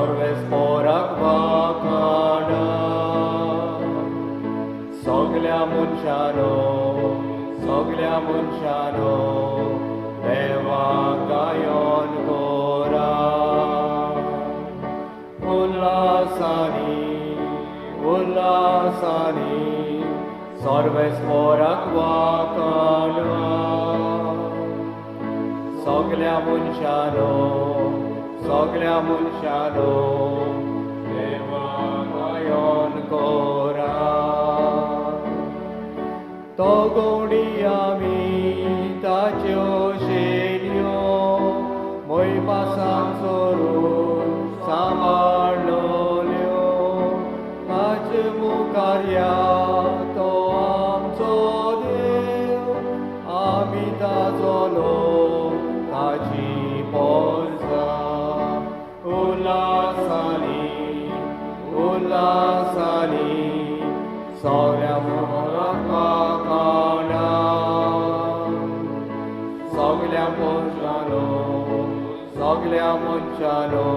सर्वेस्पराक वाखाणा सगळ्या मनशानो देवाक गायन कोरा उल्लासानी सर्वेस्पराक वाखाणा सगळ्या मनशानो देवाक गायन कोरा तो गवडी आमी ताच्यो शेणयो मोय पासां चोरून सांबाळल्यो ताचे मुखार या तो आमचो देव आमी ताचो लोक ताची पोरसां उल्लासानी सगळ्या वाखाणा सगळ्या मनशानो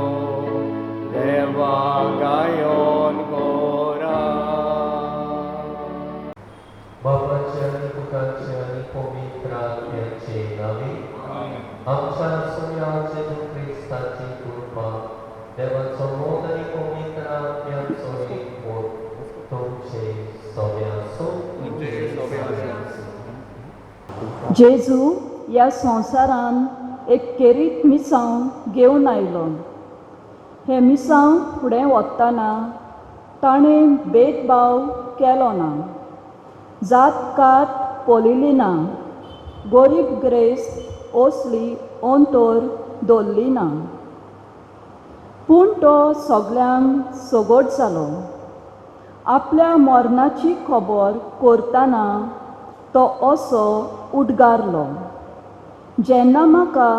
देवाक गायन कोरा बापाचे आणि पुताचे आणि पवित्र आत्म्याचे नावे आमच्या सोया जेजू ख्रिस्ताची कृपा देवाचो मोग आणि पवित्र आत्म्याचो एकवट तुमचे सगळे आसूं. जेजू ह्या संवसारान एक केरीत मिसांव घेवन आयलो. हे मिसांव फुडें वतना ताणें भेदभाव केलो ना, जात कात पळयली ना, गरीब ग्रेस ओसली ओंतोर दवरली ना. पूण तो सगळ्यांक सोगोट जालो. आपल्या मरणाची खबर करतना तो असो उडगारलो, जेन्ना म्हाका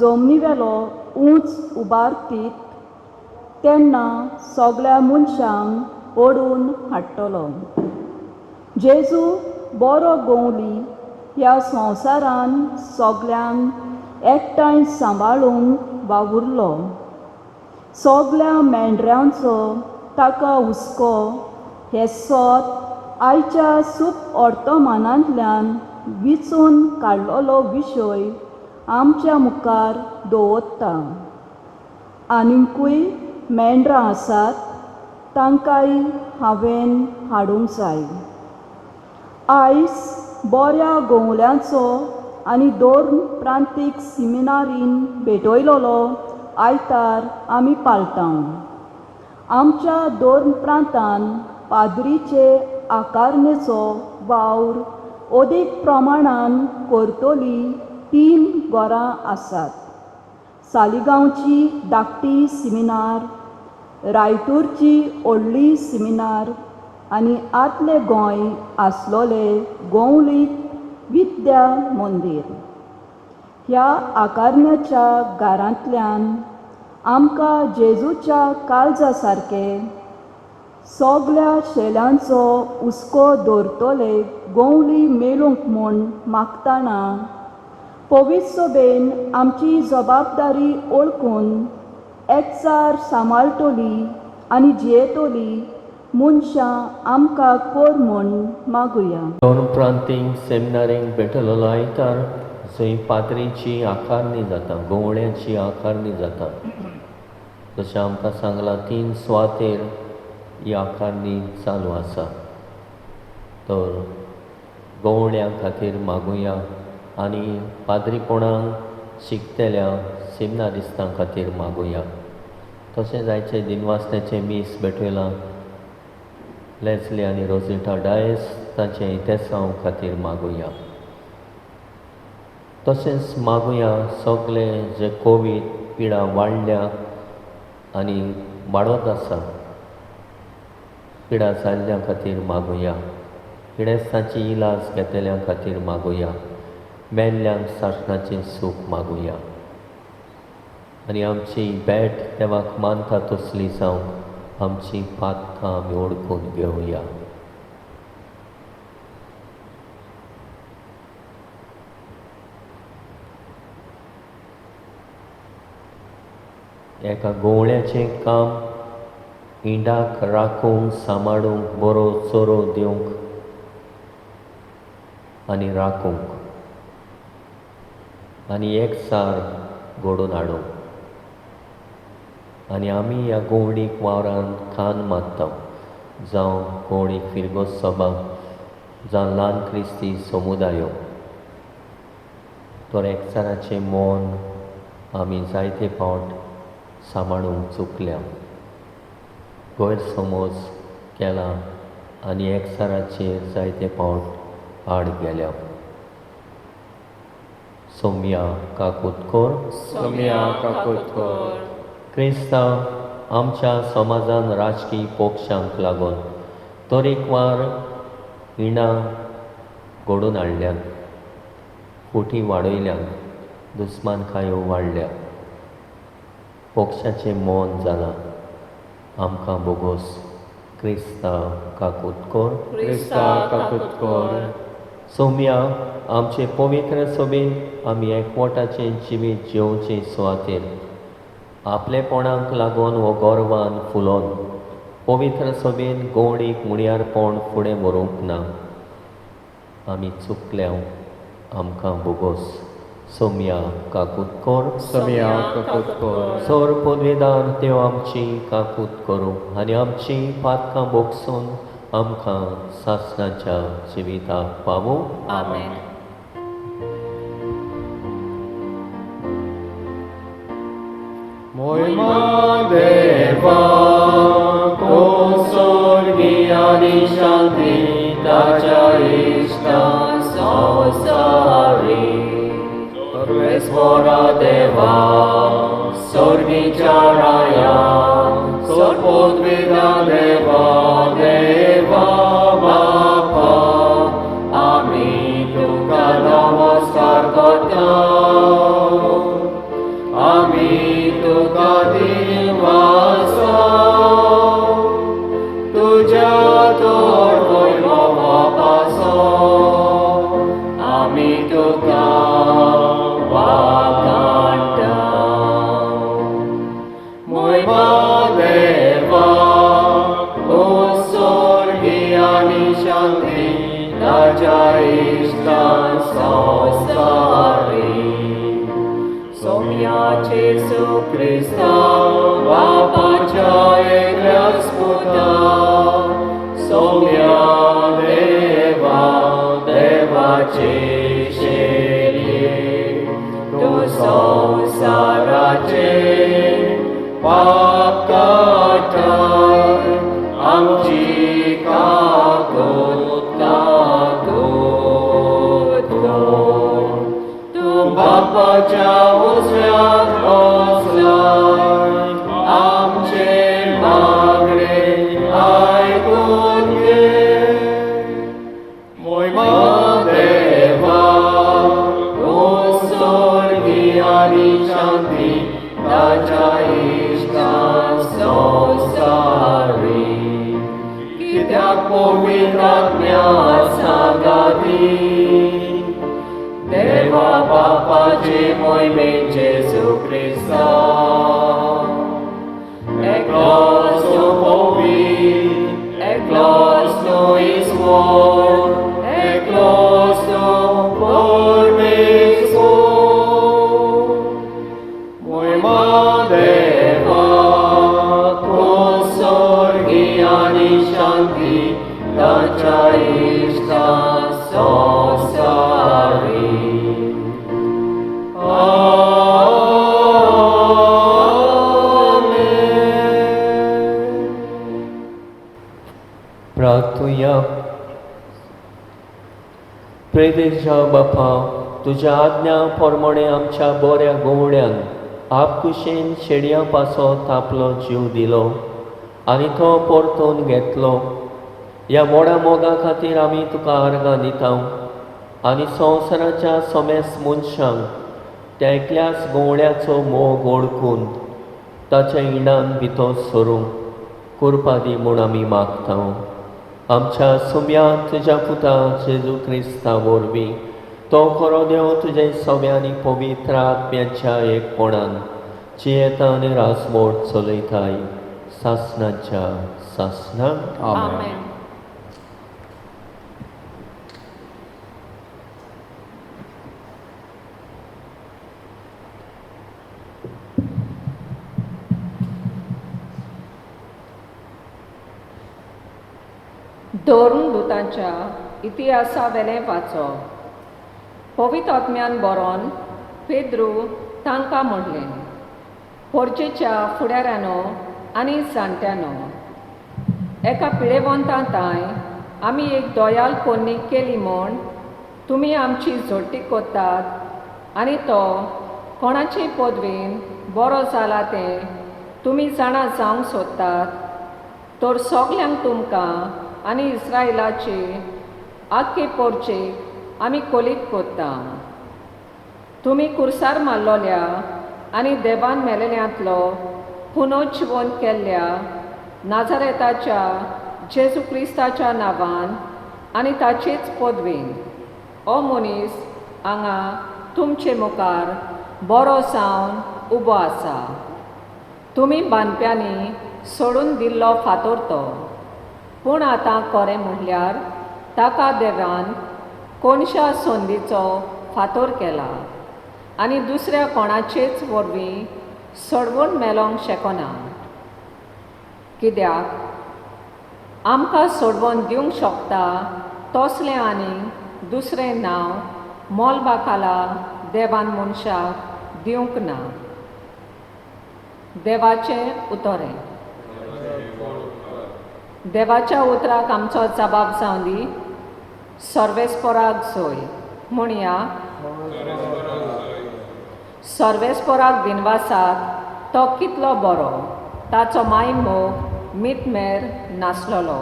जमनीवेलो उंच उबारतीत तेन्ना सगळ्या मनशांक ओडून हाडटलो. जेजू बरो गवली ह्या संवसारान सगळ्यांक एकठांय सांबाळूंक वावुरलो. सगळ्या मेंढऱ्यांचो ताका हुस्को हे सोत आयच्या सूप वर्तमानांतल्यान विचून काडलोलो विशय आमच्या मुखार दवरता. आनिकूय मेंढरां आसात, तांकांय हांवें हाडूंक जाय. आयज बऱ्या गवळ्यांचो आनी 2 प्रांतीक सिमिनारीन भेटयलोलो आयतार आमी पाळटाव. आमच्या 2 प्रांतान पाद्रीचे आकारणेचो वावर अदीक प्रमाणान करतली 3 घरां आसात. सालिगांवची धाकटी सिमिनार, रायतूरची व्हडली सिमिनार आनी आदले गोंय आसलोले गोंवलीत विद्या मंदीर. ह्या आकारणेच्या घरांतल्यान आमकां जेजूच्या काळजा सारके सगळ्या शेल्यांचो हुस्को दवरतले गोंवली मेळूंक म्हूण मागतना पवित्र सभेन आमची जबाबदारी ओळखून एकचार सांबाळटली आनी जियेतली मनशां आमकां कर म्हूण मागुया. 2 प्रांतीक सेमिनारीक भेटलोलो आयतार जंय पाद्रीची आकारणी जाता, गवळ्याची आकारणी जाता. जशें आमकां सांगलां 3 सुवातेर ही आकारणी चालू आसा. तर गवळ्यां खातीर मागुया आनी पाद्रीपणाक शिकतल्या सेमिनारिस्टां खातीर मागुया. तशेंच आयचे दिनवासण्याचे मीस भेटयलां लेस्ली आनी रोजिटा डायस तांचे इतेसांव खातीर मागुया. तशेंच मागुया सगळे जे कोवीड पिडा वाडल्या आनी वाडत आसा पिडा जाल्ल्या खातीर मागुया. पिडेस्तांची इलाज घेतल्या खातीर मागुया. मेल्ल्यांक सासणाचें सूख मागुया. आनी आमची भेट देवाक मानता तसली जावंक आमची पातकां आमी ओळखून घेवया. एका गोवळ्याचें काम इंडाक राखूंक सांबाळूंक बरो चोरो दिवंक आनी राखूंक आनी एकसार घडोवन हाडूंक. आनी आमी ह्या गोवणीक वावरान खान मारता जावं गोवणीक फिरगो सभा जावं ल्हान क्रिस्ती समुदायो. तर एकचाराचें मोन आमी जायते फावट सांबाळूंक चुकल्या, गैरसमज केला आनी एकचाराचेर जायते फावट आड गेल्या. सौम्या काकुतकोर. सौम्या काकुतकोर. क्रिस्तांव आमच्या समाजान राजकीय पक्षांक लागून तरेकवार इणां घडोवन हाडल्यात, फुटी वाडयल्यात, दुस्मानकायो वाडल्या. पक्षाचें मोन जालां आमकां बोगोस. क्रिस्तांव काकुतकोर. क्रिस्तांव काकुतकोर. सौम्या आमचे पवित्र सभेन आमी एकवटाचें जिवीत जिवचे सुवातेर आपलेपणाक लागून वो गर्वान फुलोवन पवित्र सभेन गोवणीक मुणयारपण फुडें व्हरूंक ना. आमी चुकल्या, आमकां बोगोस. सौम्या काकुतकोर. सौम्या काकुतकोर. सौर पदवेदार देव आमची काकूत करूं आनी आमची पातकां बोगसून आमकां सासणाच्या जिविताक पावूं. आमेन. महिमा देवाक, ओ स्वर्गीयानी शांती ताच्या इष्टा संसारी. सर्वेश्वरा देवा, स्वर्गीच्या राया, सर्वोद्विदा देवा, देवा बापा, आमी तुका नमस्कार करता. आमी तुका दिवासा, तुज्या तोर वैभवापासो आमी तुका वाखाणटा. महिमा देवा, ओ स्वर्गीयानी शांती ताच्या इष्टा संसारी. सौम्याचे सुख्रिस्ता बापाच्या एकल्या स्पुता, सौम्या देवा देवाचे शेरे, तू संसाराचे पाप काटार, आमची काकूत काकूत कर. तू बापाच्या उजव्याक बसलाय, आमचे मागणे आयकून घे. महिमा देवा, ओ स्वर्गीयानी शांती ताच्या इष्टा संसारी. कित्याक पवित्र आज्ञा सांगाती, देवा बापाचे मोहिमेचे सुख्रिस्ता. एकलोच तो पवित्र, एकलोच तो ईश्वर, एकलोच तो परमेश्वर. महिमा देवाक, ओ स्वर्गीयानी शांती ताच्या इष्टा संसारी. प्रार्थुया. प्रेदेशा बापा, तुज्या आज्ञा प्रमाणे आमच्या बऱ्या गोवण्यान आपकुशेन शेडया पासत आपलो जीव दिलो आनी तो परतून घेतलो. ह्या व्हडा मोगा खातीर आमी तुका आर्गां दिता आनी संवसाराच्या सोमेस मनशांक त्या एकल्याच गोवण्याचो मोग ओळखून ताच्या इणान भितर सरूंक कृपा दी म्हूण आमी मागता. आमच्या सुम्या तुज्या पुता जेजू क्रिस्ता वरवीं तो खरो देव तुजे सव्यानी पवित्र आत्म्याच्या एकपणान जी येता आनी रासमोट चलयताय सासणाच्या सासणां Amen. धोरण दुतांच्या इतिहासा वेलें वाचप. पवित्र आत्म्यान बरोवन पेद्रू तांकां म्हणलें, पोरचेच्या फुडाऱ्यानो आनी जाणट्यानो, एका पिळेवंतांताय आमी एक दोयाल पोरणी केली म्हूण तुमी आमची जोडटी कोत्तात आनी तो कोणाचे पदवेन बरो जाला तें तुमी जाणा जावंक सोदतात, तर सगल्यांक तुमकां आनी इस्रायलाचे आख्खे पोरचेक आमी कोलीत कोत्ता. तुमी कुर्सार मारलोल्या आनी देवान मेलेल्यांतलो पुनोज्जीवन केल्ल्या नाजारेताच्या जेजू क्रिस्ताच्या नांवान आनी ताचेच पदवेन हो मनीस हांगा तुमचे मुखार बरो जावन उबो आसा. तुमी बांदप्यांनी सोडून दिल्लो फातोर तो, पूण आतां खरें म्हणल्यार ताका देवान कोणशा संदीचो फातोर केला आनी दुसऱ्या कोणाचेच वरवीं सोडवून मेलोंक शकना. कित्याक आमकां सोडवून दिवंक शकता तसलें आनी दुसरें नांव मोलबाकाला देवान मनशाक दिवंक ना. देवाचें उतोरें. देवाच्या उतराक आमचो जबाब जावन दी. सर्वेस्पराक जोय म्हणया. सर्वेस्पराक दिनवासाक तो कितलो बरो, ताचो माय मोग मितमेर नासलोलो.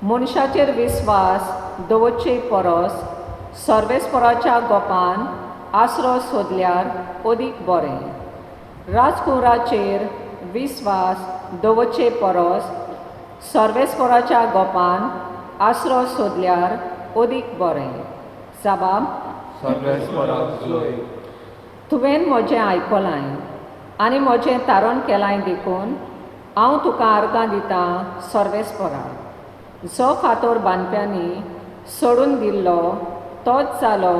मनशाचेर विस्वास दवरचे परस सर्वेस्पराच्या गोपान आसरो सोदल्यार अदीक बरें. राजकुंवराचेर विस्वास दवरचे परस सर्वेस्पराच्या गोपान आसरो सोदल्यार अदीक बरें. जबाब. सर्वेस्पराक जोय. तुवें म्हजें आयकलां आनी म्हजें तारण केलां देखून हांव तुका आर्गां दितां सर्वेस्पराक. जो फातोर बांदप्यांनी सोडून दिल्लो तोच जालो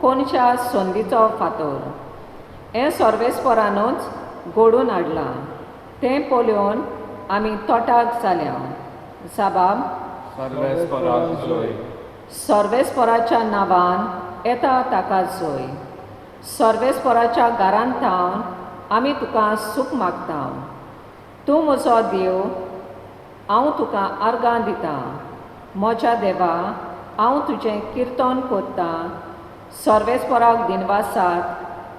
कोणशा संदीचो फातोर. हें सर्वेस्परानूच घडोवन हाडलां. तें पळोवन आमी तोटाक जाल्या. जबाब. सर्वेस्पराक जोय. सर्वेस्पराच्या नांवान येता ताका जोय. सर्वेस्पराच्या घरांत थावन आमी तुका सूख मागता. तूं म्हजो देव, हांव तुका आर्गां दितां. म्हज्या देवा, हांव तुजें किर्तन कोत्तां. सर्वेस्पराक दिनवासाक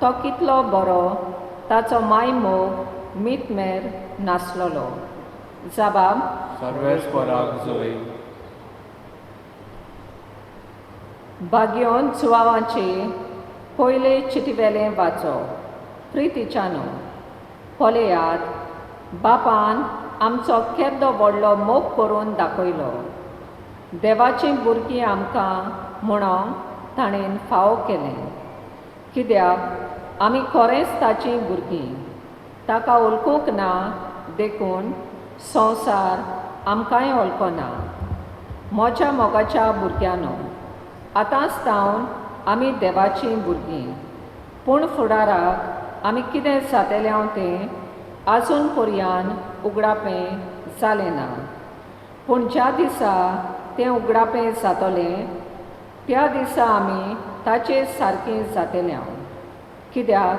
तो कितलो बरो, ताचो माय मोग मितमेर नासलोलो. जबाब. सर्वेस्पराक जोय. भाग्योन जुवांवाचे पयले चिटवेलें वाचप. प्रितीच्यानो, पळयात, बापान आमचो केदो व्हडलो मोग करून दाखयलो. देवाचीं भुरगीं आमकां म्हणोन ताणें फावो केलें. कित्याक आमी खरेंच ताचीं भुरगीं. ताका वळखूंक ना देखून संवसार आमकांय वळखो ना. म्हज्या मोगाच्या भुरग्यानो, आतांच तावन आमी देवाचीं भुरगीं. पूण फुडाराक आमी कितें जातलें तें आजून पर्यान उगडापें जालें ना. पूण ज्या दिसा तें उगडापें जातलें त्या दिसा आमी ताचे सारकीं जातलें. कित्याक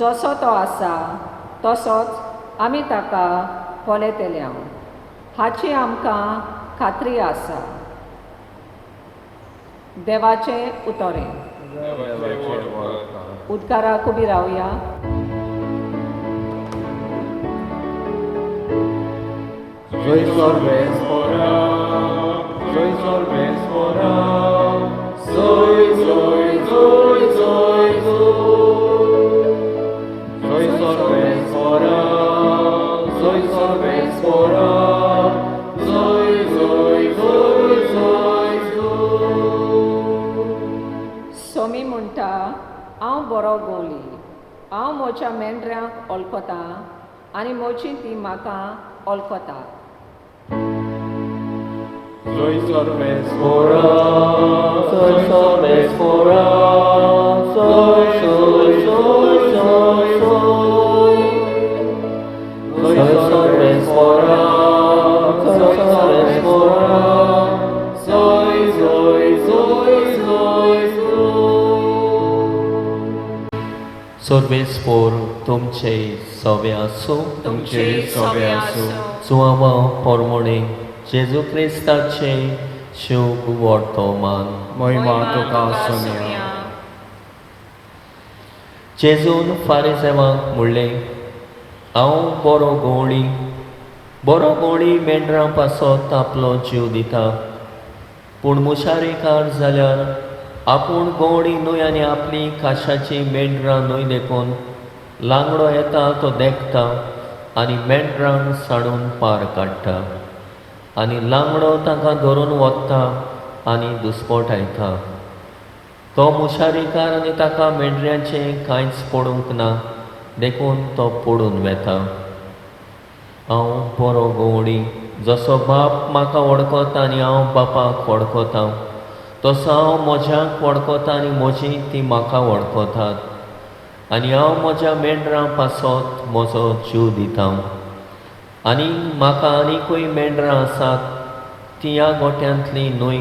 जसो तो आसा तसोच आमी ताका पळयतले हाची आमकां खात्री आसा. देवाचें उतोरें. उदकाराक उबी रावया. Joy सर्वेस्पराक. Joy सर्वेस्पराक. जोय जोय जोय जोय जोय. Joy सर्वेस्पराक. Joy सर्वेस्पराक. जोय जोय जोय जोय जोय. सोमी म्हणटा, हांव बरो गोवली. हांव म्हज्या मोच्या मेंढऱ्यांक ओळखता आनी मोची ती म्हाका ओळखता. Soy sorbes fora, soy sorbes fora, soy, soy, soy, soy, soy. Soy sorbes fora, soy sorbes fora, soy, soy, soy, soy, soy. सोर्बेस्पोर तुमचे सवे आसूं, तुमचे सवे आसूं. सुवावा पोरमोणे जेजू क्रिस्ताचे शुभ वर्तमान. महिमा तुका सोनिया. जेजून फारिसेवांक म्हणलें, हांव बरो गोवणी मेंढरां पासत आपलो जीव दिता. पूण मुशारीकार जाल्यार आपूण गोवणी न्हय आनी आपली काशाची मेंढरां न्हय देखून लांगडो येता तो देखता आनी मेंढरांक साडून पार काडटा. आनी लांगडो ताका धरून वता आनी दुस्पटायता. तो मुशारीकार आनी ताका मेंढऱ्यांचें कांयच पडूंक ना देखून तो पडून वेता. हांव बरो गोवणी, जसो बाप म्हाका वळखता आनी हांव बापाक वळखता, तसो हांव म्हज्याक वळखता आनी म्हजी ती म्हाका वळखतात. आनी हांव म्हज्या मेंढरां पासत म्हजो जीव दिता. आनी म्हाका आनिकूय मेंढरां आसात, ती ह्या गोठ्यांतलीं न्हय,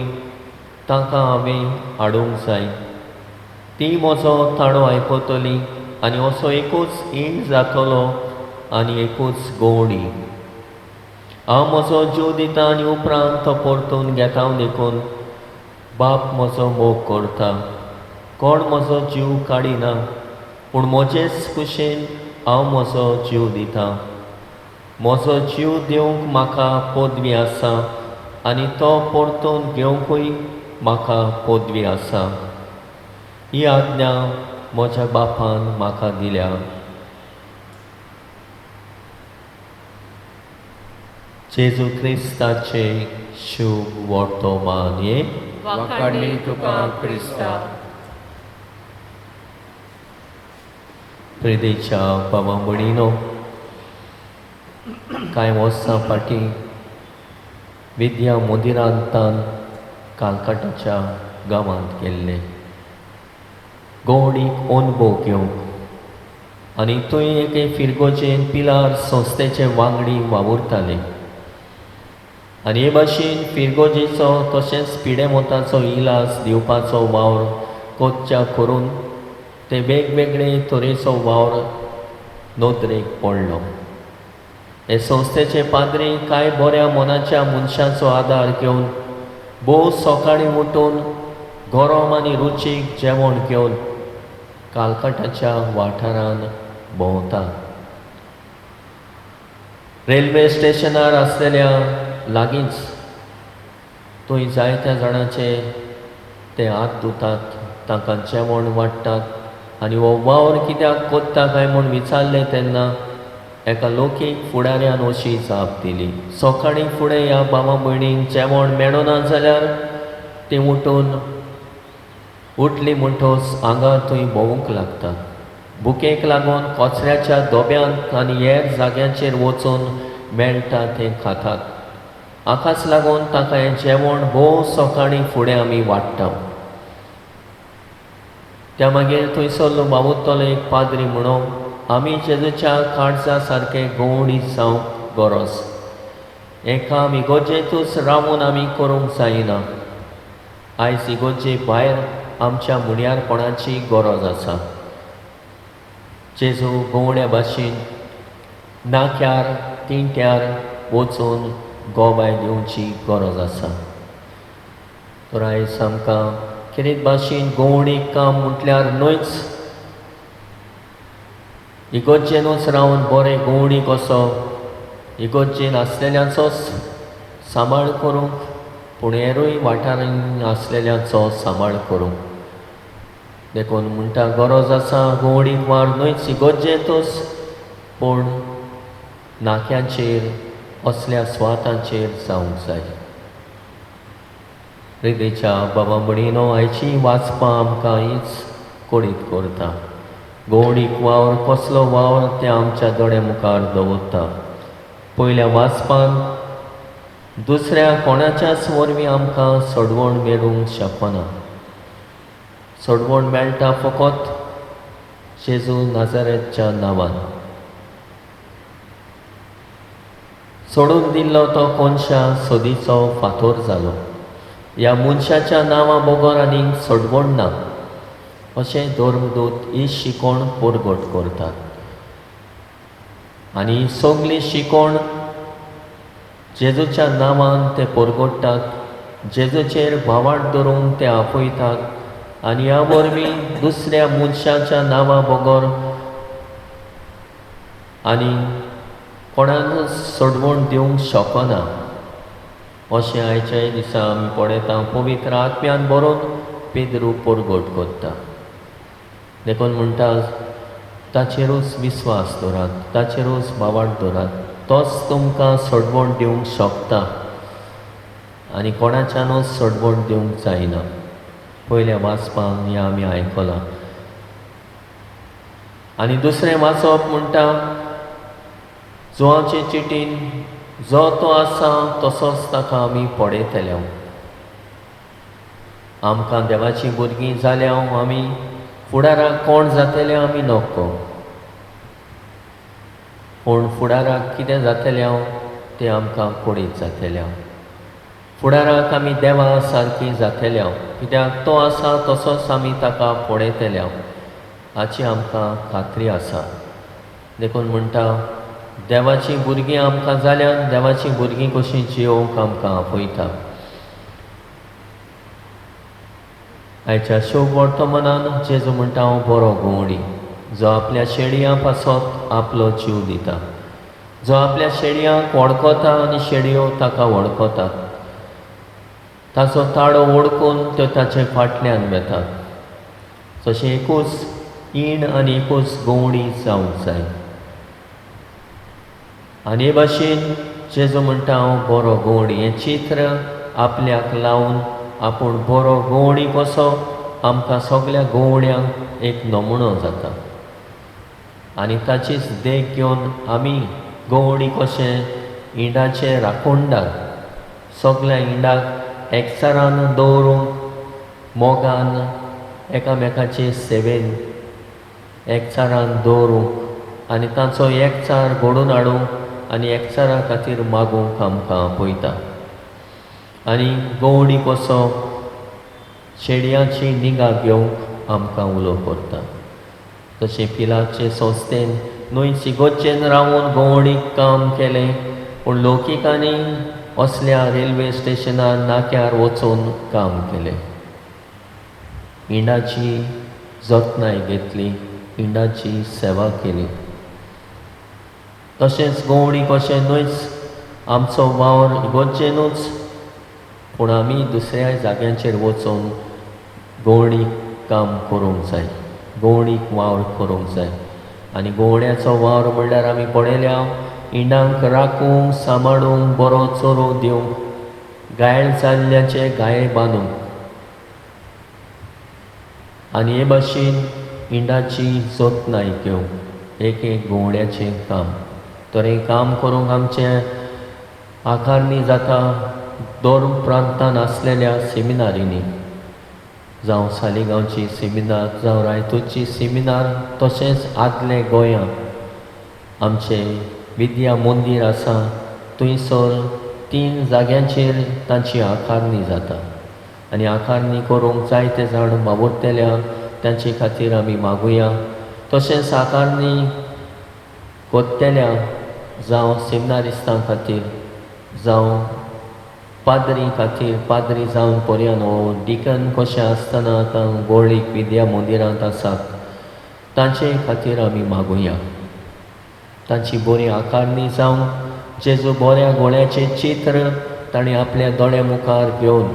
तांकां हांवें हाडूंक जाय. ती म्हजो ताळो आयकतली आनी असो एकूच इंड जातलो आनी एकूच गोवणी. हांव म्हजो जीव दिता आनी उपरांत तो परतून घेता देखून बाप म्हजो मोग करता. कोण म्हजो जीव काडिना, पूण म्हजेच कुशीन हांव म्हजो जीव दिता. म्हजो जीव दिवंक म्हाका पदवी आसा आनी तो परतून घेवंकूय म्हाका पदवी आसा. ही आज्ञा म्हज्या बापान म्हाका दिल्या. जेजू क्रिस्ताचे शुभ वर्तमान. हे वाखाणणी तुका क्रिस्ता. प्रेदेच्या बाबा भणीनो, कांय वर्सां फाटीं विद्या मोदिरांतान कालकाटाच्या गांवांत गेल्ले गोवणीक अनुभव घेवंक. आनी थंय एके फिरगोजेन पिलार संस्थेचे वांगडी वावुरताले. आनी हे भाशेन फिरगोजेचो तशेंच पिडेमोताचो इलाज दिवपाचो वावर कोच्च्या करून ते वेगवेगळे तरेचो वावर नोदरेक पडलो. हे संस्थेचे पाद्री कांय बऱ्या मनाच्या मनशाचो आदार घेवन भोव सकाळीं उठून गरम आनी रुचीक जेवण घेवन कालकाटाच्या वाठारांत भोंवतात. रेल्वे स्टेशनार आसलेल्या लागींच थंय जायत्या जाणांचे ते हात धुतात, तांकां जेवण वाडटात. आनी हो वावर कित्याक कोत्ता काय म्हूण विचारलें तेन्ना एका लोकीक फुडाऱ्यान अशी जाप दिली, सकाळीं फुडें ह्या भावा भयणींक जेवण मेळना जाल्यार ती उठली म्हणटोच आंगार थंय भोंवूंक लागतात. भुकेक लागून कचऱ्याच्या दोब्यांत आनी हेर जाग्यांचेर वचून मेळटा तें खातात. हाकाच लागून ताका हें जेवण भोव सकाळीं फुडें आमी वाडटा. त्या मागीर थंयसरलो वावुरतलो एक पाद्री म्हणो, आमी जेजूच्या काळजा सारके गोवणी जावंक गरज. हें काम इगोजेंतूच रावून आमी करूंक जायना. आयज इगोजे भायर आमच्या मुड्यारपणाची गरज आसा. जेजू गोवण्या भाशेन नाक्यार तिंट्यार वचून गोबाय दिवची गरज आसा. तर आयज आमकां कितें भाशेन गोवणीक काम म्हटल्यार न्हयच इगोजेनूच रावन बरें गोवणी कसो इगोजेन आसलेल्यांचोच सांबाळ करूंक, पूण हेरूय वाठारांत आसलेल्यांचो सांबाळ करूंक देखून म्हणटा गरज आसा गोवणीक वार न्हयच इगोजेंतूच पूण नाक्यांचेर असल्या सुवातांचेर जावंक जाय. हृदयच्या बाबा भणीनो, आयची वाचपां आमकां हीच कोडीत करता. गवणीक वावर कसलो वावर ते आमच्या दोळ्या मुखार दवरता. पयल्या वाचपान दुसऱ्या कोणाच्याच वरवीं आमकां सोडवण मेळूंक शकना. सोडवण मेळटा फकत जेजू नाजारेतच्या नांवान. सोडून दिल्लो तो कोनशा सोदीचो फातोर जालो. ह्या मनशाच्या नांवा बगर आनीक सोडवण ना अशें धर्मदूत ही शिकोण परगट करतात. आनी सगली शिकोण जेजूच्या नांवान ते परगडटात. जेजूचेर भावार्थ धरून ते आपयतात आनी ह्या वरवीं दुसऱ्या मनशाच्या नांवा बगर आनी कोणाक सोडवण दिवंक शकना अशें आयच्या दिसा आमी पळयता. पवित्र आत्म्यान बरोवन पेद्रू परगट करता. देखून म्हणटा ताचेरूच विस्वास दवरात, ताचेरूच भावार्थ दवरात, तोच तुमकां सोडवण दिवंक शकता आनी कोणाच्यानूच सोडवण दिवंक जायना. पयल्या वाचपाक हें आमी आयकलां. आनी दुसरें वाचप म्हणटा जोआचे चिटीन जो तो आसा तसोच ताका आमी पळयतले. आमकां देवाचीं भुरगीं जाल्या आमी फुडाराक कोण जातले आमी नोको, पूण फुडाराक कितें जातलें तें आमकां कळीत जातलें. फुडाराक आमी देवा सारकीं जातले कित्याक तो आसा तसोच आमी ताका पळयतले हाची आमकां खात्री आसा. देखून म्हणटा देवाचीं भुरगीं आमकां जाल्यार देवाचीं भुरगीं कशीं जियोवंक आमकां आपयता. आयच्या शुभ वर्तमानान जेजू म्हणटा हांव बरो गवंडी जो आपल्या शेडयां पासत आपलो जीव दिता, जो आपल्या शेडयांक वळखता आनी शेडयो ताका वळखतात. ताचो ताळो ओळखून त्यो ताचे फाटल्यान वेतात. तशें एकूच ईण आनी एकूच गवंडी जावंक जाय. आनी हे भाशेन जेजू म्हणटा हांव बरो गवंडी हें चित्र आपल्याक लावन आपूण बरो गवंडी कसो आमकां सगल्या गवंड्यांक एक नमुनो जाता. आनी ताचीच देख घेवन आमी गवंडी कशें इंडाचे राखणदार सगल्या इंडाक एकचारान दवरूंक मोगान एकामेकाचे सेवेन एकचारान दवरूंक आनी ताचो एकचार घडोवन हाडूंक आनी एकचारा खातीर मागूंक आमकां आपयता. आनी गवंडी कसो शेडयाची निगा घेवंक आमकां उलो करता. तशें पिलाचे संस्थेन न्हंयच इगोर्जेन रावून गवंडीक काम केलें, पूण लौकिकांनी असल्या रेल्वे स्टेशनार नाक्यार वचून काम केलें. इंडाची जतनाय घेतली, इंडाची सेवा केली. तशेंच गवंडी कशें न्हंयच आमचो वावर इगोर्जेनूच पूण आमी दुसऱ्या जाग्यांचेर वचून गवंडीक काम करूंक जाय, गवंडीक वावर करूंक जाय. आनी गवंड्याचो वावर म्हणल्यार आमी पळयल्या इंडांक राखूंक सांबाळूंक बरो चोरो दिवंक, गायळ जाल्ल्याचे गाये बांदूंक आनी हे भाशेन इंडाची जतनाय घेवंक एक गवंड्याचें काम. तर हें काम करूंक आमचें आकारणी जाता धर्म प्रांतान आसलेल्या सेमिनारींनी, जावं सालिगांवची सेमिनार, जावं रायतूची सेमिनार, तशेंच आदले गोंयांत आमचें विद्या मंदीर आसा थंयसर 3 जाग्यांचेर तांची आकारणी जाता. आनी आकारणी करूंक जायते जाण वावुरतल्या तांचे खातीर आमी मागुया. तशेंच आकारणी कोत्तेल्या जावं सेमिनारिस्टां खातीर जावं पाद्री खातीर, पाद्री जावन पर्यंत वो डिकन कशें आसतना आतां गोळीक विद्या मंदिरांत आसात तांचे खातीर आमी मागुया. तांची बरी आकारणी जावं जेजू बऱ्या गोळ्याचें चित्र ताणें आपल्या दोळ्या मुखार घेवन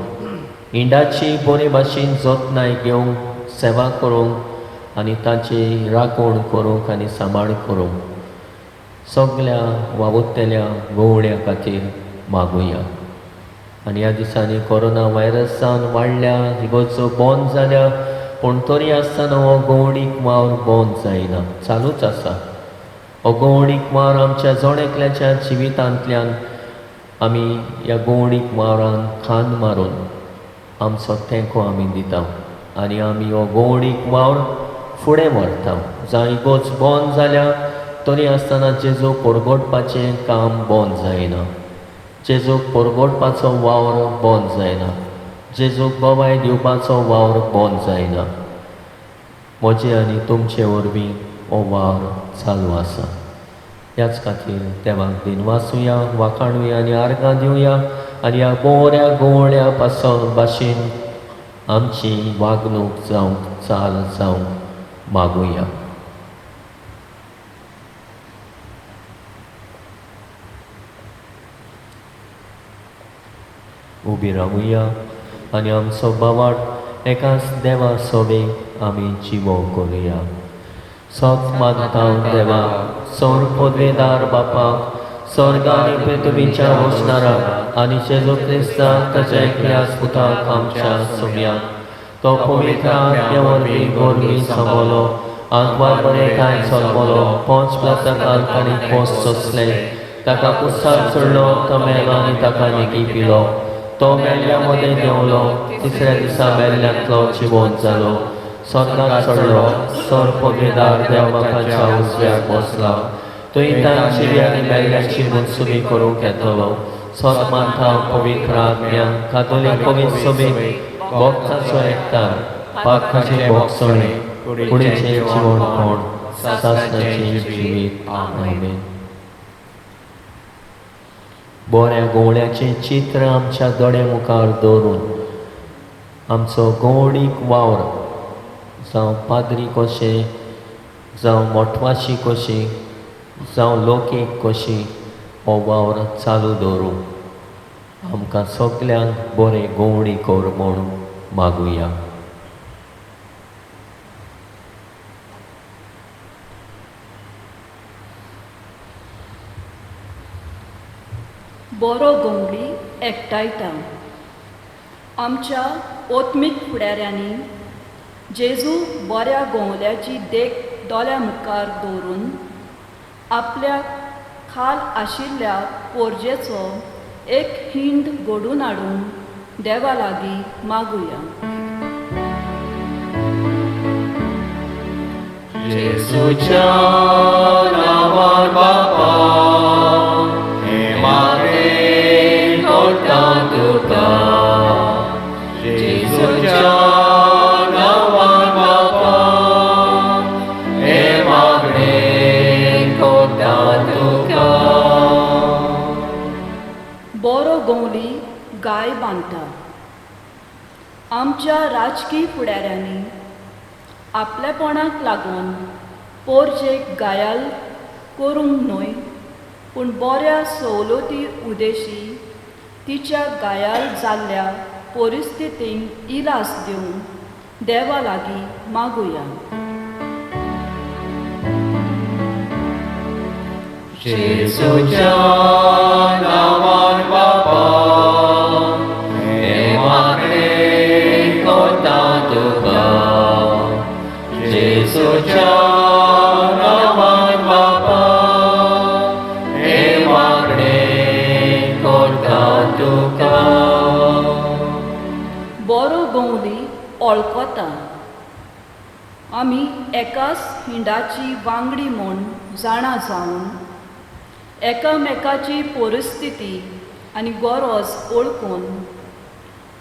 इंडाची बरे भाशेन जतनाय घेवंक, सेवा करूंक आनी तांची राखण करूंक आनी सांबाळ करूंक सगल्या वावुरतल्या गवंड्या खातीर मागुया. आनी ह्या दिसांनी कोरोना व्हायरस जावन वाडल्या, इगोर्जो बंद जाल्या, पूण तरी आसतना हो गवंडीक वावर बंद जायना, चालूच आसा. हो गवंडीक वावर आमच्या जोडेकल्याच्या जिवितांतल्यान आमी ह्या गवंडीक वावरान खांद मारून आमचो तेंको आमी दिता आनी आमी हो गवंडीक वावर फुडें व्हरता. जावं इगोर्ज बंद जाल्या तरी आसतना जेजूक परगोडपाचें काम बंद जायना, जेजूक परगोडपाचो वावर बंद जायना, जेजूक बोबाय दिवपाचो वावर बंद जायना. म्हजे आनी तुमचे वरवीं हो वावर चालू आसा. ह्याच खातीर देवाक दिनवासुया, वाखाणुया आनी आर्गां दिवया आनी ह्या बोऱ्या गवळ्या भाशेन आमची वागणूक जावंक, चाल जावंक मागुया. उबी रावुया आनी आमचो बावाट एकाच देवा सोबेक आमी जिवो करुया. सत मानता देवा, सौर पदवेदार बापाक, स्वर्ग आनी पृथ्वीच्या वसणाराक आनी जेजू क्रिस्ताक ताच्या एकल्याच पुताक आमच्या सोब्याक, तो पवित्र आत्म्या वरवीं गोरवी समोलो, आंकवार बरेकाय चलमलो, पोंच प्लाताकाल ताणी पोस सोंसले, ताका कुस्सार चडलो, तो मेलो आनी ताका नेगी पिलो, तो मेल्ल्या मदें देंवलो, तिसऱ्या दिसा मेल्ल्यांतलो जिवंत जालो, स्वर्गाक चडलो, सौर पदवेदार देवाच्या उजव्याक बसला, तुवें तांची आनी मेल्ल्यांची मनसुबी करूंक येतलो. सत मानता पवित्र आत्म्या, कातोलीक पवित्र सोबेक, भक्तांचो एकठांय, पाखाचे भोगसणे, कुडीचें जिवणपण, सासणाचें जिवीत. आमेन. बऱ्या गवळ्याचें चित्र आमच्या दोळे मुखार दवरून आमचो गवंडीक वावर, जावं पाद्री कशें, जावं मोठवाशी कशी, जावं लोकीक कशी, हो वावर चालू दवरूंक आमकां सगल्यांक बरें गवंडी कर म्हूण मागुया. बरो गवंडी एकठांयता. आमच्या ओत्मीक फुडाऱ्यांनी जेजू बऱ्या गवल्याची देख दोळ्या मुखार दवरून आपल्या खाल आशिल्ल्या पोरजेचो एक हिंड घडून हाडून देवा लागीं मागुया. जेजूच्या नांवान बापा, हे मागणे करता तुका. जेजूच्या नांवान बापा, हे मागणे करता तुका. बरो गवली गाय बांदता. आमच्या राजकीय फुडाऱ्यांनी आपलेपणाक लागून पोरजेक घायाल करूंक न्हय, पूण बऱ्या सवलती उदेशी तिच्या घायाल जाल्ल्या परिस्थितींक इलाज दिवंक देवा लागीं मागुया. जेजूच्या नांवान बापा, हे मागणे करता तुका. जेजूच्या नांवान बापा, हे मागणे करता तुका. बरो गवली ओळखता. आमी एकाच हिंडाची वांगडी म्हूण जाणा जावन एकामेकाची परिस्थिती आनी गरज ओळखून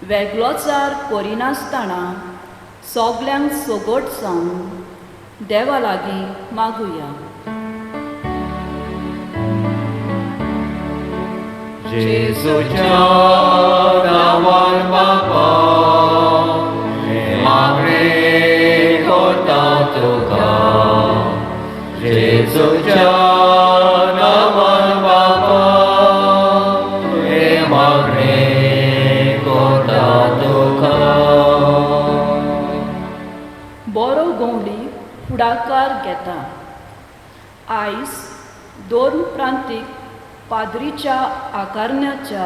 वेगळोचार करिनासतना सगल्यांक सोगोट जावन देवा लागीं मागुया. जेजूच्या नांवान बापा, हे मागणे करता तुका. जेजूच्या नांवान बापा, हे मागणे करता तुका. बरो गवली फुडाकार घेता. आयज 2 प्रांतीक पाद्रीच्या आकारण्याच्या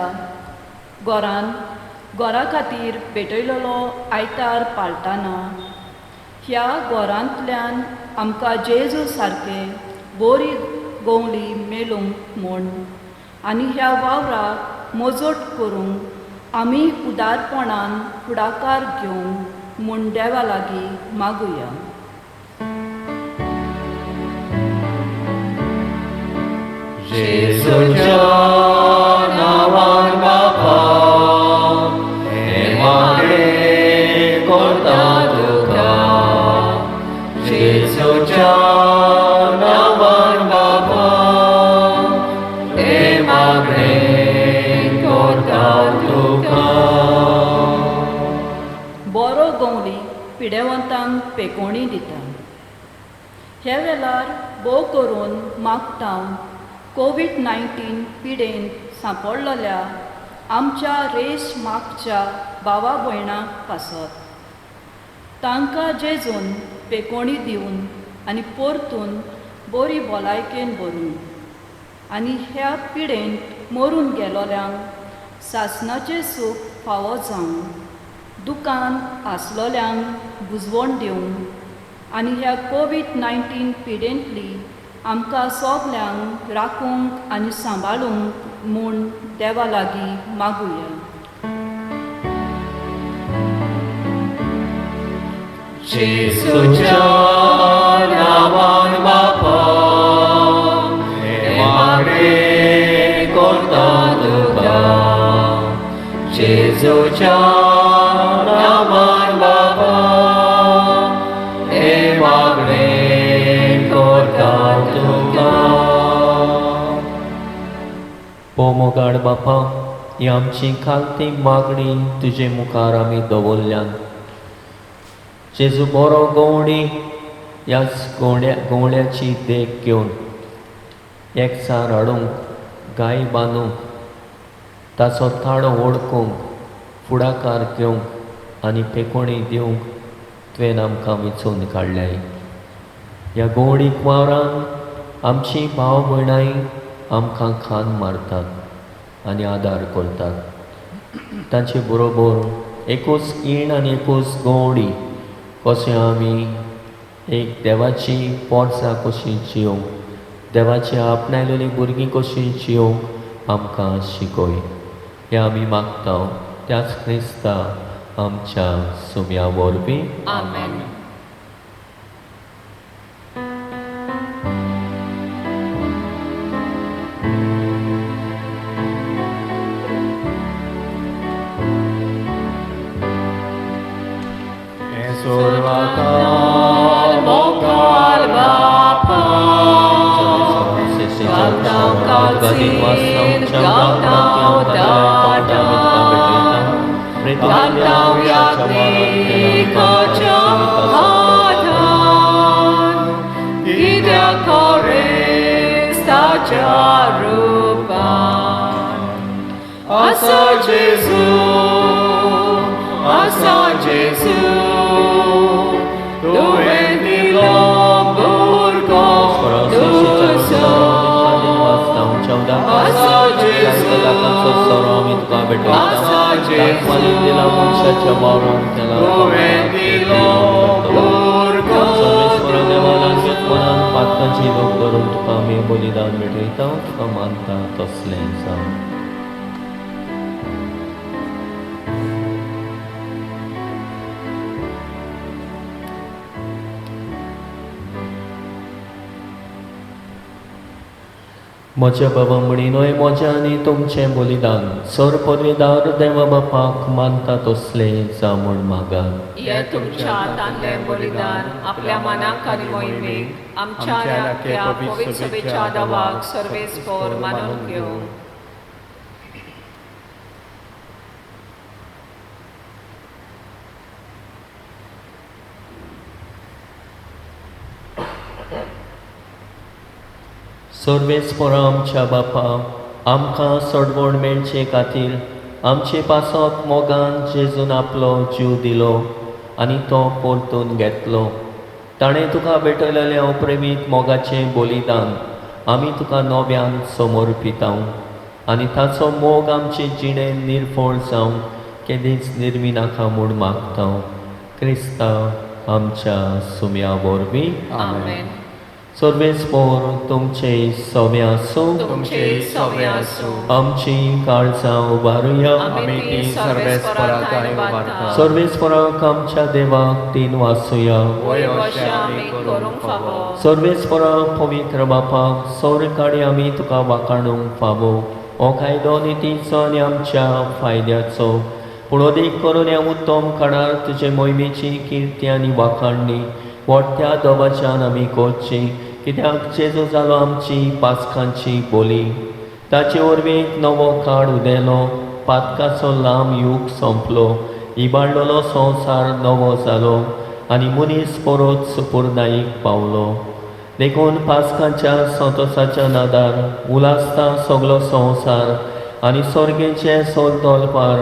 घरा खातीर पेटयलेलो आयतार पाळटाना ह्या गोरांतल्यान आमकां जेजू सारके बरी गवळी मेळूंक म्हूण आनी ह्या वावराक मोजोट करूंक आमी उदारपणान फुडाकार घेवंक म्हूण देवा लागीं मागुया. जेजूच्या नांवान बापा हे मागणे करता तुका. जेजूच्या नांवान बापा हे मागणे करता तुका. बरो गवळी पिडेवंतांक पेकोणी दिता. हे वेळार भोव करून मागता कोविड-19 पिडेंत सांपडलेल्या आमच्या रेश मागच्या भावा भयणांक पासत. तांकां जेजून पेकोणी दिवन आनी परतून बरी भलायकेन भरून आनी ह्या पिडेंत मरून गेलोल्यांक सासणाचें सूख फावो जावन दुकान आसलोल्यांक बुजवण दिवंक आनी ह्या कोविड-19 पिडेंतली आमकां सोगल्यांक राखूंक आनी सांबाळूंक म्हूण देवा लागीं मागुया. जेजूच्या नांवान बापा हे मागणे करता तुका. जेजूच्या नांवान बापा हे मागणे करता तुका. पोमोगाड बापा, ही आमची खालती मागणी तुजे मुखार आमी दवरल्यान जेजू बरो गवंडी ह्या गवळ्याची देख घेवन एकचार हाडूंक गाय बांदूंक ताचो ताळो ओडकूंक फुडाकार घेवंक आनी पेकोणी दिवंक तुवें आमकां वेंचून काडल्याय. ह्या गवळीक वावरान आमची भाव भयणाई आमकां खान मारतात आनी आदार करतात. तांचे बरोबर एकूच इण आनी एकूच गवळी कशें आमी एक देवाची पोरसां कशीं जियोंक, देवाची आपणायलेली भुरगीं कशीं जियोंक आमकां शिकय. हें आमी मागता त्याच क्रिस्ता आमच्या सुम्या वरवीं. आमेन. Survatal Bokal Bapa Galtau Galtsin Galtau Dada Galtau Yagni Kachamatan Ida Korista Charupan Asa Jesus Tu endilo burgo duso Asa Jesus Asa Jesus Tu endilo burgo जीवक करून तुका आमी बलिदान भेटयता तुका मानता तसलें जावं. म्हज्या बाबा म्हणिनोय म्हजें आनी तुमचें बलिदान सर पदवीदार देवा बापाक मानता तसलें जा म्हूण मागा. हे तुमच्या हातांतले बलिदान आपल्या मनाक आनी मोहिमेक आमच्या त्या पवित्र सभेच्या आदावाक सर्वेस्पर मानून घेवं. सर्वेस्परा आमच्या बापा आमकां सडवण मेळचे खातीर आमचे पासत मोगान जेजून आपलो जीव दिलो आनी तो परतून घेतलो. ताणें तुका भेटयलेलें अप्रेमीत मोगाचें बलिदान आमी तुका नव्यान समर्पिता आनी ताचो मोग आमचे जिणें निर्फळ जावं केदींच निर्मी नाका म्हूण मागता. क्रिस्ता आमच्या सुम्या वरवीं आमेन. सर्वेस्पोर तुमचे सौम्य आसूं तुमचे सवे आसूं. आमची काळजां उबारुया आमी ती सर्वेस्पराक उबारता. सर्वेस्पराक आमच्या देवाक तीन वासुया वय अशें आमी करूंक फावो. सर्वेस्पराक पवित्र बापाक सौर काडी आमी तुका वाखाणूंक फावो हो कायदो नितीचो आनी आमच्या फायद्याचो पूण अदीक करून ह्या उत्तम काळार तुजे मोहिमेची किर्ती आनी वाखाणणी व्हडट्या दोबाच्यान आमी करची कित्याक जेजू जालो आमची पासकांची बोली ताचे वरवीं एक नवो काळ उदेलो पातकाचो लांब यूग सोंपलो इबाडलेलो संवसार नवो जालो आनी मनीस परत सुपुर्दायेक पावलो देखून पासकांच्या संतोसाच्या नादार उलासता सगलो संवसार आनी सर्गेचे सोलतोलपार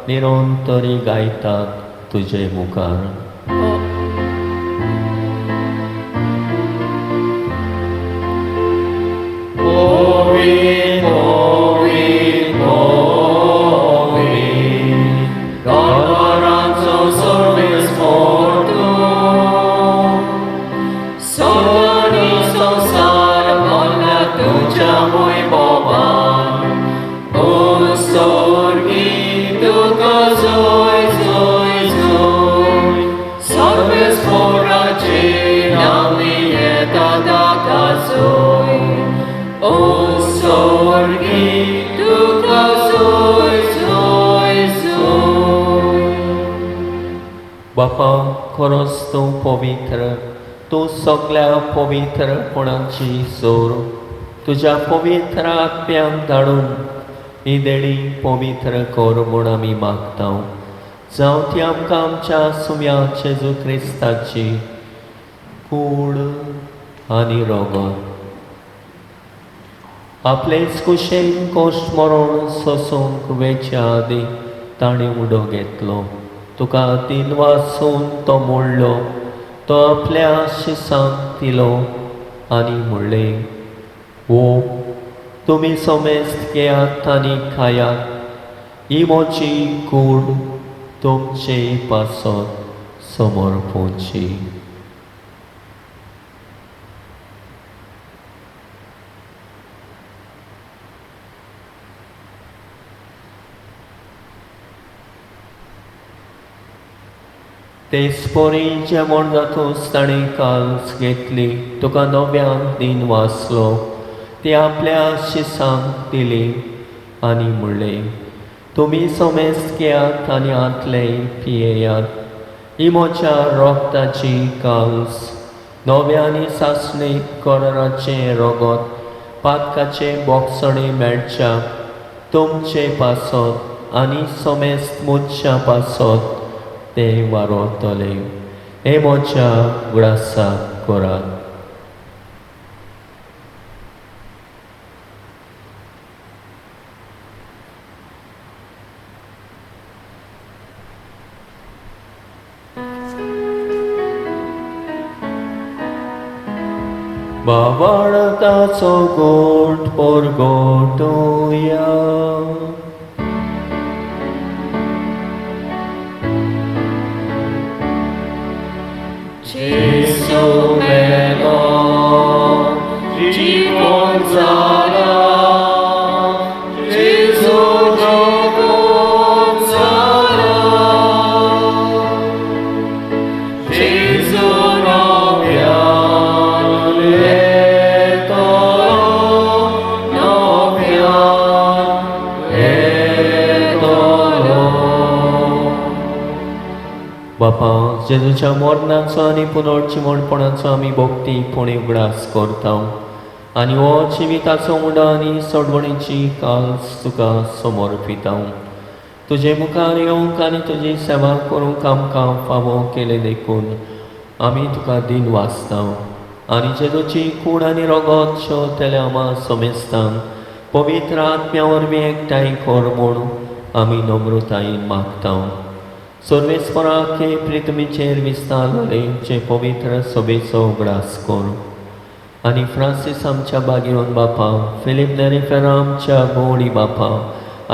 निरंतरी गायतात तुजे मुखार. बापा खरोच तूं पवित्र तूं सगळ्या पवित्रपणाची सोर तुज्या पवित्र आत्म्याक धाडून ही देणी पवित्र कर म्हूण आमी मागता जावं ती आमकां आमच्या सुम्या जेजू क्रिस्ताची कूड आनी रगत आपलेच कुशेन कोश्ट मरण सोसूंक वेच्या आदी ताणें उडो घेतलो तुका तीन वासून तो मोडलो तो आपल्या शिसांक दिलो आनी म्हणलें ओ तुमी समेस्त घेयात आनी खायात ही म्हजी कूड तुमचे पासत समर्पणची. तेचपरी जेवण जातूच ताणें काल्स घेतली तुका नव्यान दिन वाचलो ती आपल्या शिसांक दिली आनी म्हणलें तुमी समेस्त घेयात आनी आतले पियेयात ही म्हज्या रोगताची काल्स नव्या आनी सासणी कराराचें रगत पातकाचे बोगसणे मेळच्या तुमचे पासत आनी समेस्त मुच्या पासत ते वारोतले हे म्हज्या उडासाक करात. बाबाळताचो गोठ परगटुया Jesu melo, জীবন যারা, Jesu জীবন যারা, Jesu nowian leto, nowian leto. बापा जेजूच्या मरणाचो आनी पुनर्जीवणपणाचो आमी भक्तीपणे उगडास करता आनी हो जिविताचो उंडा आनी सोडवणेची काल्स तुका समर्पिता तुजे मुखार येवंक आनी तुजी सेवा करूंक आमकां फावो केले देखून आमी तुका दिन वाचता आनी जेजूची कूड आनी रगत शेवतेल्या आमा समेस्तांक पवित्र आत्म्या वरवीं एकठांय कर म्हूण आमी नम्रतायेन मागता. सर्वेस्पराके प्रितमीचेर विस्तारले जे पवित्र सभेचो उगडास कर आनी फ्रांसीस आमच्या बागियोन बापा फिलीप नेरेफेरा आमच्या गोडी बापा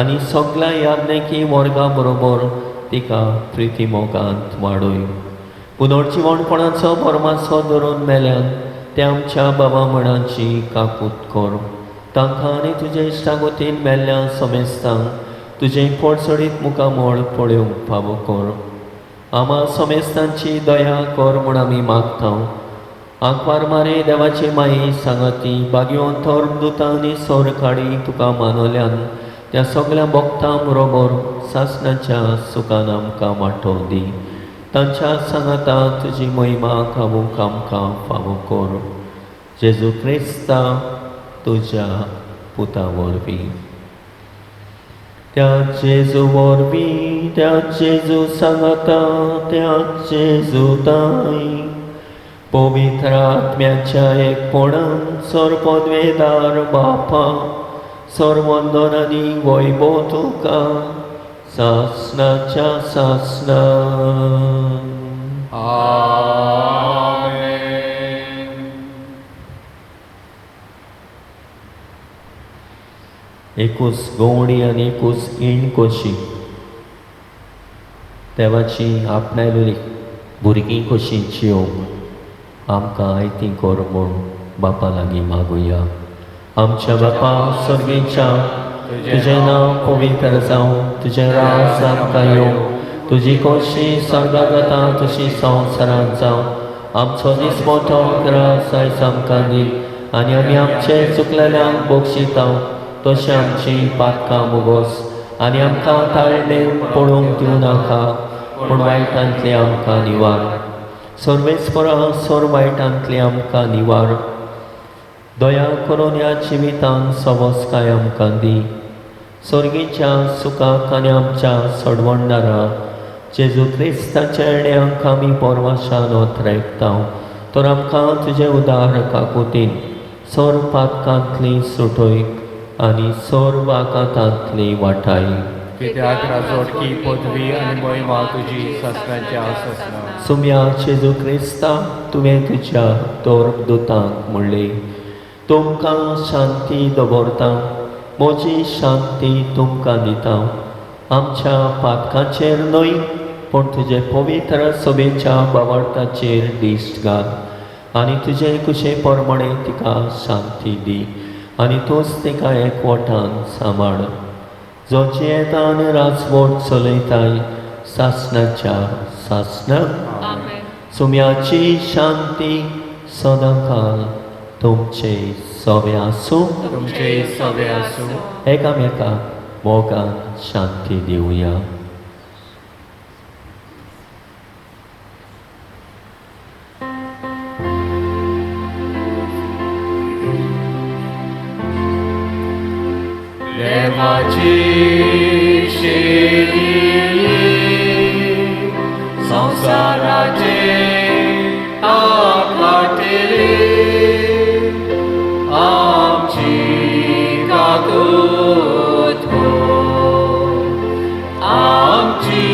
आनी सगळ्या याज्ञकी वर्गा बरोबर तिका प्रिती मोगांत वाडय पुनर्जीवणपणाचो परमाचो धरून मेल्यान ते आमच्या बाबा मणाची काकूत कर. तांकां आनी तुज्या इश्टागोतीन मेल्ल्या समेस्तांक तुजें पडसडीत मुखामोळ पळोवंक फावो कर. आमा समेस्तांची दया कर म्हूण आमी मागता. आंकवार मारे देवाची माई सांगाती बागयो थोर दुतां आनी सोर काडी तुका मानवल्यान त्या सगळ्या भक्तां बरोबर सासणाच्या सुखान आमकां वांटो दी. तांच्या सांगाता तुजी महिमा खावूंक आमकां फावो कर. जेजू क्रिस्ता तुज्या पुता वरवीं. त्या जेजू वरवीं त्या जेजू सांगाता त्या जेजू ताई पवित्र आत्म्याच्या एकपणान सर्पद्वेदार बापा सर्वंदन आनी वैभव तुका सासणाच्या सासणान. आमेन. एकूच गवणी आनी एकूच इण कशी देवाची आपणायलेली भुरगीं कशी जियोंक आमकां आयती कर म्हूण बापा लागीं मागुया. आमच्या बापा सर्गेच्या तुजें नांव पवित्र जावं. तुजें राज आमकां येवं. तुजी कशी स्वर्गांत जाता तशी संवसारांत जावं. आमचो दिसपतो त्रास आयज आमकां दी आनी आमी आमचे चुकलेल्यांक बक्षिता तशें आमची पातकां मुगोस आनी आमकां ताळणेर पडूंक दिवं नाका पूण वायटांतली आमकां निवार. सर्वेस्परा सोर वायटांतली आमकां निवार. दया करून ह्या जिवितांत सवस्काय आमकां दी. सर्गीच्या सुखाक आनी आमच्या सडवणदारा जेजू क्रिस्ताच्या येण्याक आमी परवाशान ओतरेकता. तर आमकां तुजे उदार काकुतीन सोर पातकांतली सुटोय आनी सोर वाकातांतली वाटाय. कित्याक राजोडकी पदवी आनी महिमा तुजी सासणाच्या आसना. सुम्या जेजू क्रिस्ता तुवें तुज्या दोर दुतांक म्हणले तुमकां शांती दवरता म्हजी शांती तुमकां दिता. आमच्या पातकांचेर न्हय पूण तुजे पवित्र सभेच्या बावरताचेर दिश्ट घाल आनी तुजे कुशे प्रमाणे तिका शांती दी आनी तूंच तिका एकवटान सांबाळ. जो जियेता आनी राजवट चलयताय सासणाच्या सासणाक. आमेन. सुम्याची शांती सदांकाल तुमचे सवे आसूं. तुमचे सवे आसूं. एकामेकाक मोगान शांती दिवया. देवाची शेरी संसाराचे आकाटेली आमची काकूत को आमची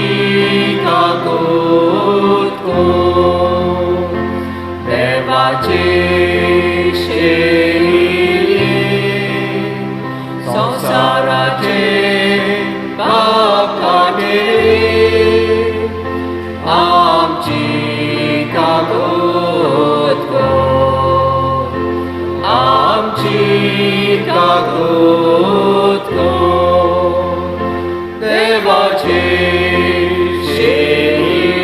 काकूत को देवाची शेरी संसाराचे पाप काटेली आमची काकूत को आमची काकूत को देवाचे शेरी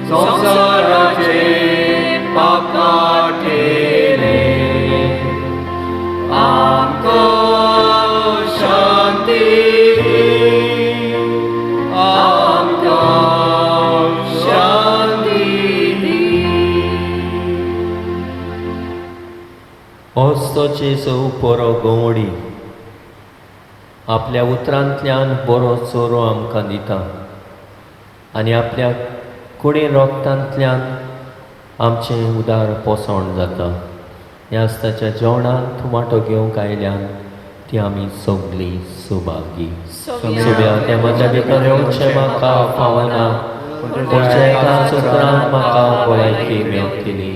संसाराचे पाप काटेले आमको शांती आमको शांती दी. होच तो जेजू बरो गवडी आपल्या उतरांतल्यान बरो चोरो आमकां दिता आनी आपल्या कुडी रोगतांतल्यान आमचें उदार पोसण जाता. ह्या आस्ताच्या जेवणांत वांटो घेवंक आयल्यान ती आमी सगळीं सुभागी. सुब्या त्या म्हज्या भितर येवचें म्हाका फावना पूण तुज्या एकाच उतरान म्हाका भलायकी मेळटली.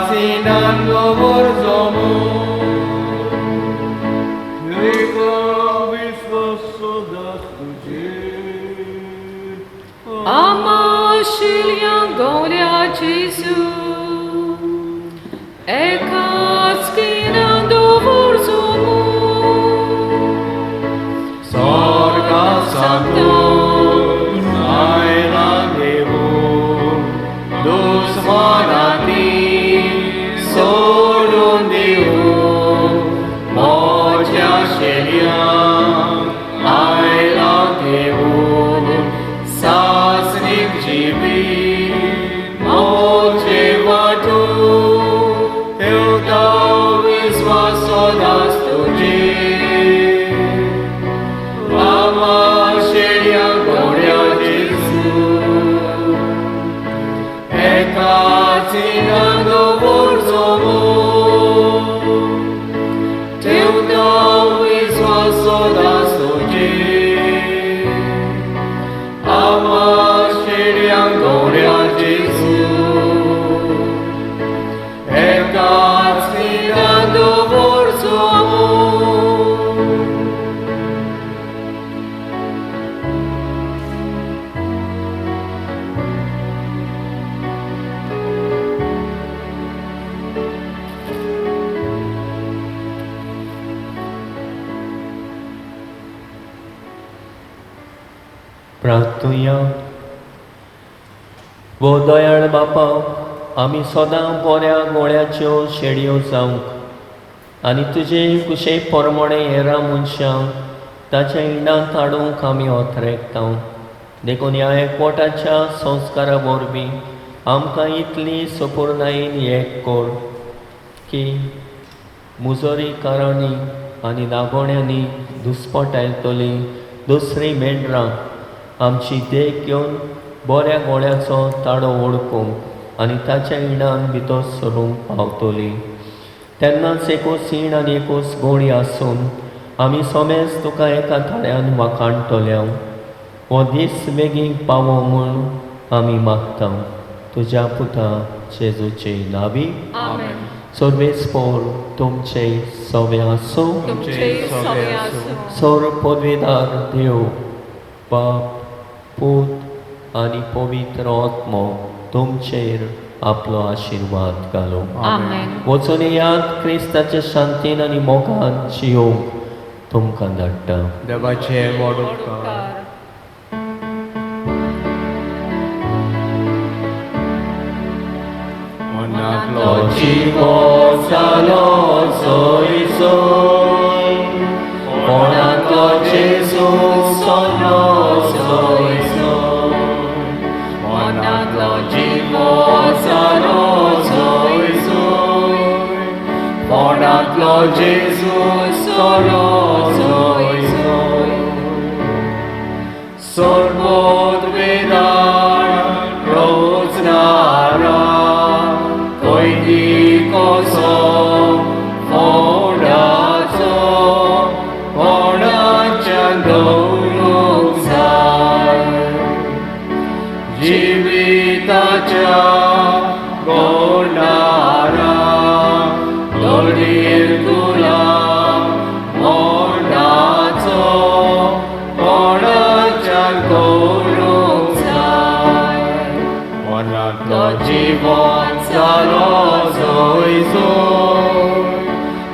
sinando borzomu Eka visvasodas tuji Amashilya Golia Jesu Ekaskinando vorzomu Sorga santo Naila devu Dus manati Solun devu Moja shelia Aila devu Sasnik jivi Moje vatu Teu visvasodas tuji Amashilya Gloria Jesu Ekatinando vorzomu Teu visvasodas tuji Amashilya Gloria Jesu Ekatinando vorzomu प्रार्थुया वो दयाळ बापा आमी सदां बऱ्या गोळ्याच्यो शेडयो जावंक आनी तुजे कुशे परमणे हेरां मनशांक ताच्या इणांत हाडूंक आमी ओथरेकतां देखून ह्या एकवटाच्या संस्कारा वरवीं आमकां इतली सपूर्णायेन एक कर की मुजोरी कारणी आनी नागोण्यांनी दुस्पट आयतली दुसरी मेंढरां आमची देख घेवन बऱ्या गोळ्याचो ताळो ओळखूंक आनी ताच्या इणान भितर सरूंक पावतली तेन्नाच एकूच इण आनी एकूच गोळी आसून आमी सोमेज तुका एका थाळ्यान वाखाणटल्या हो दीस बेगीन पावो म्हूण आमी मागता तुज्या पुता जेजूचे नांवी आमेन सर्वेस्पोर तुमचे सवे आसूं तुमचे सवे आसूं सौर पदवीदार देव बाप पूत आनी पवित्र आत्मो तुमचेर आपलो आशिर्वाद घालो आमेन वचून याद क्रिस्ताच्या शांतीन आनी मोगान जियोंक तुमकां धाडटा देवाचे वडोपकार मनांतलो जिवो जालो सोय सोय कोणाचो जेजू सोलो सोय सोय मनांतलो जिवो जालो सोय सोय मनांतलो जेजू सोलो सोय सोय सर्वोद्वेदार रोजनारा कोयदी कसो फोडाचो कोणाच्या दौरूंक जाय जिविताच्या गोंडारा लोडीर तुला मोडाचो कोणाच्या दौरूंक जाय मनांतलो जिवन जालो सोय सोय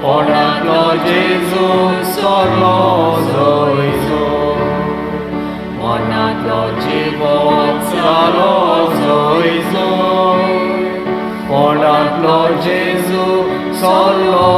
कोणांतलो जेजू सोलो सोय सोय मनांतलो जिवन जालो सोय सोय कोणांतलो जेजू सोलो